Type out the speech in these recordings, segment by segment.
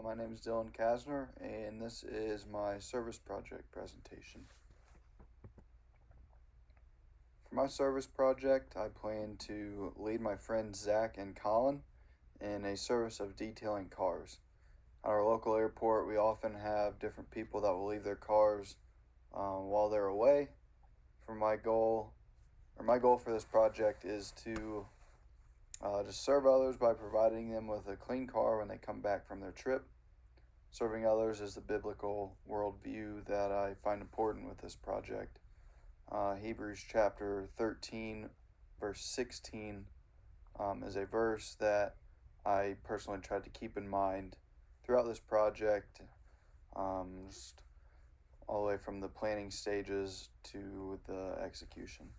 my name is Dylan Kasner, and this is my service project presentation. For my service project, I plan to lead my friends Zach and Colin in a service of detailing cars. At our local airport, we often have different people that will leave their cars while they're away. My goal for this project is to just serve others by providing them with a clean car when they come back from their trip. Serving others is the biblical worldview that I find important with this project. Hebrews chapter 13, verse 16 is a verse that I personally tried to keep in mind throughout this project, just all the way from the planning stages to the execution.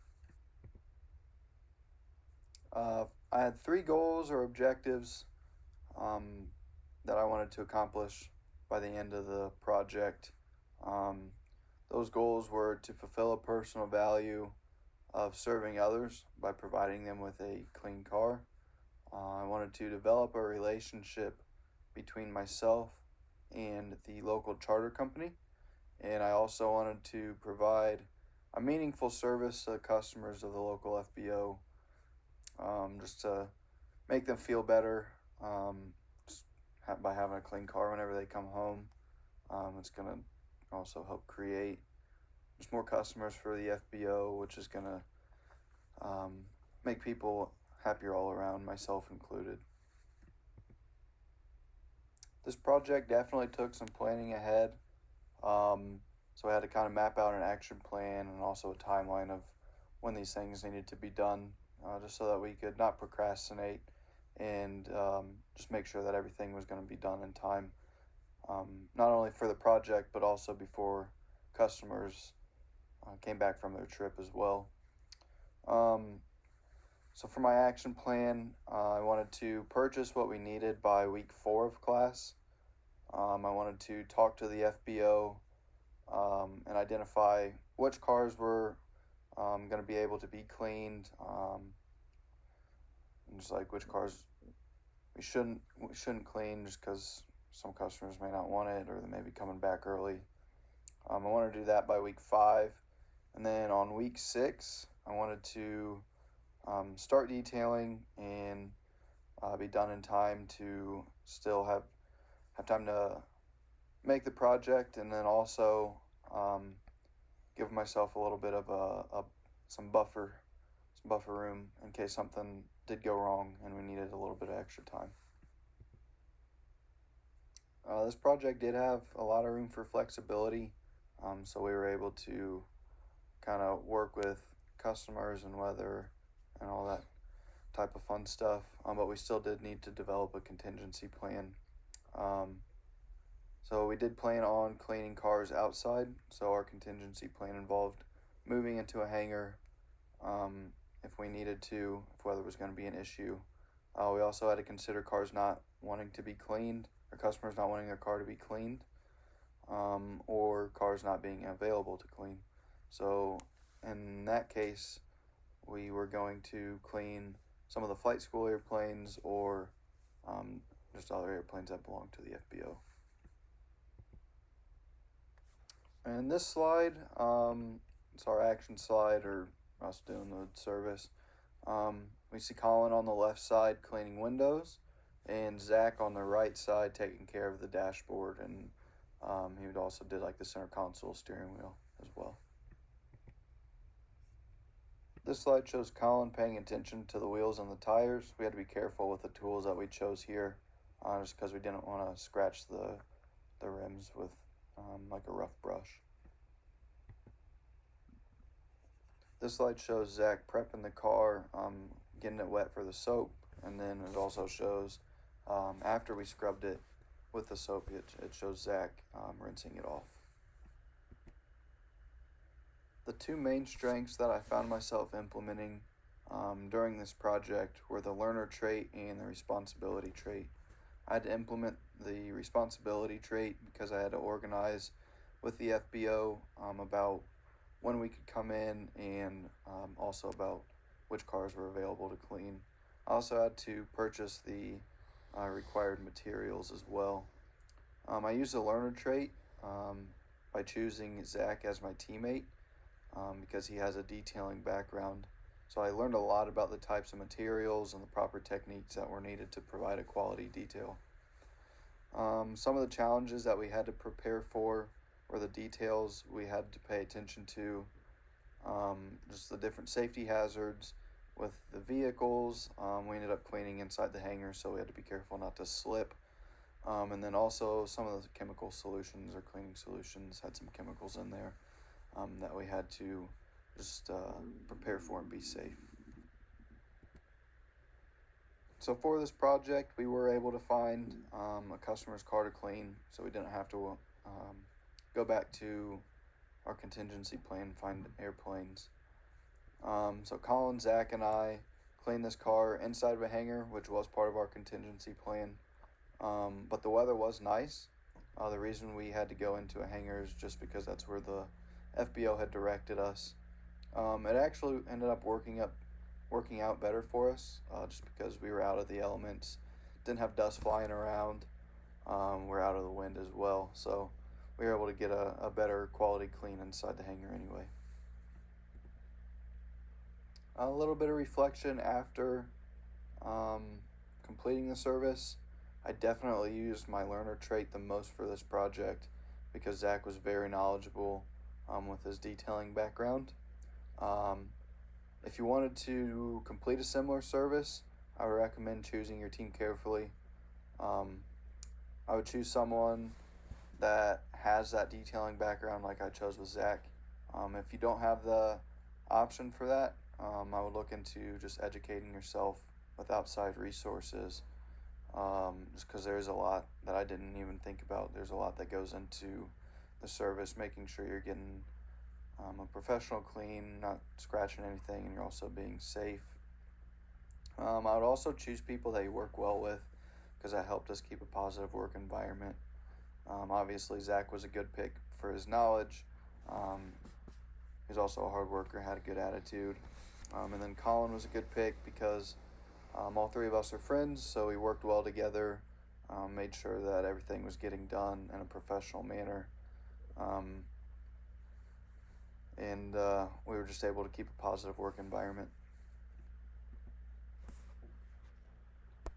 I had 3 goals or objectives that I wanted to accomplish by the end of the project. Those goals were to fulfill a personal value of serving others by providing them with a clean car. I wanted to develop a relationship between myself and the local charter company, and I also wanted to provide a meaningful service to the customers of the local FBO, just to make them feel better by having a clean car whenever they come home. It's going to also help create just more customers for the FBO, which is going to make people happier all around, myself included. This project definitely took some planning ahead, so I had to kind of map out an action plan and also a timeline of when these things needed to be done, just so that we could not procrastinate and just make sure that everything was going to be done in time, not only for the project but also before customers came back from their trip as well. So for my action plan, I wanted to purchase what we needed by week 4 of class. I wanted to talk to the FBO and identify which cars were going to be able to be cleaned, and just like which cars we shouldn't clean just because some customers may not want it or they may be coming back early. I wanted to do that by week 5, and then on week 6, I wanted to start detailing and be done in time to still have time to make the project, and then also give myself a little bit of some buffer room in case something did go wrong and we needed a little bit of extra time. This project did have a lot of room for flexibility, so we were able to kind of work with customers and weather and all that type of fun stuff, but we still did need to develop a contingency plan. So we did plan on cleaning cars outside, so our contingency plan involved moving into a hangar if we needed to, if weather was going to be an issue. We also had to consider cars not wanting to be cleaned, or customers not wanting their car to be cleaned, or cars not being available to clean. So in that case, we were going to clean some of the flight school airplanes or just other airplanes that belong to the FBO. And this slide, it's our action slide, or us doing the service. We see Colin on the left side cleaning windows, and Zach on the right side taking care of the dashboard, and he would also did like the center console steering wheel as well. This slide shows Colin paying attention to the wheels and the tires. We had to be careful with the tools that we chose here, just because we didn't want to scratch the rims with like a rough brush. This slide shows Zach prepping the car, getting it wet for the soap, and then it also shows after we scrubbed it with the soap, it shows Zach rinsing it off. The 2 main strengths that I found myself implementing during this project were the learner trait and the responsibility trait. I had to implement the responsibility trait because I had to organize with the FBO about when we could come in and also about which cars were available to clean. I also had to purchase the required materials as well. I used a learner trait by choosing Zach as my teammate because he has a detailing background. So I learned a lot about the types of materials and the proper techniques that were needed to provide a quality detail. Some of the challenges that we had to prepare for were the details we had to pay attention to, just the different safety hazards with the vehicles. We ended up cleaning inside the hangar, so we had to be careful not to slip. And then also some of the chemical solutions or cleaning solutions had some chemicals in there that we had to just prepare for and be safe. So for this project, we were able to find a customer's car to clean, so we didn't have to go back to our contingency plan and find airplanes. So Colin, Zach, and I cleaned this car inside of a hangar, which was part of our contingency plan. But the weather was nice. The reason we had to go into a hangar is just because that's where the FBO had directed us. It actually ended up working out better for us, just because we were out of the elements, didn't have dust flying around. We're out of the wind as well, so we were able to get a better quality clean inside the hangar anyway. A little bit of reflection after completing the service. I definitely used my learner trait the most for this project because Zach was very knowledgeable with his detailing background. If you wanted to complete a similar service, I would recommend choosing your team carefully. I would choose someone that has that detailing background like I chose with Zach. If you don't have the option for that, I would look into just educating yourself with outside resources, just because there's a lot that I didn't even think about. There's a lot that goes into the service, making sure you're getting a professional clean, not scratching anything, and you're also being safe. I would also choose people that you work well with because that helped us keep a positive work environment. Obviously, Zach was a good pick for his knowledge. He's also a hard worker, had a good attitude. And then Colin was a good pick because all three of us are friends, so we worked well together, made sure that everything was getting done in a professional manner. And we were just able to keep a positive work environment.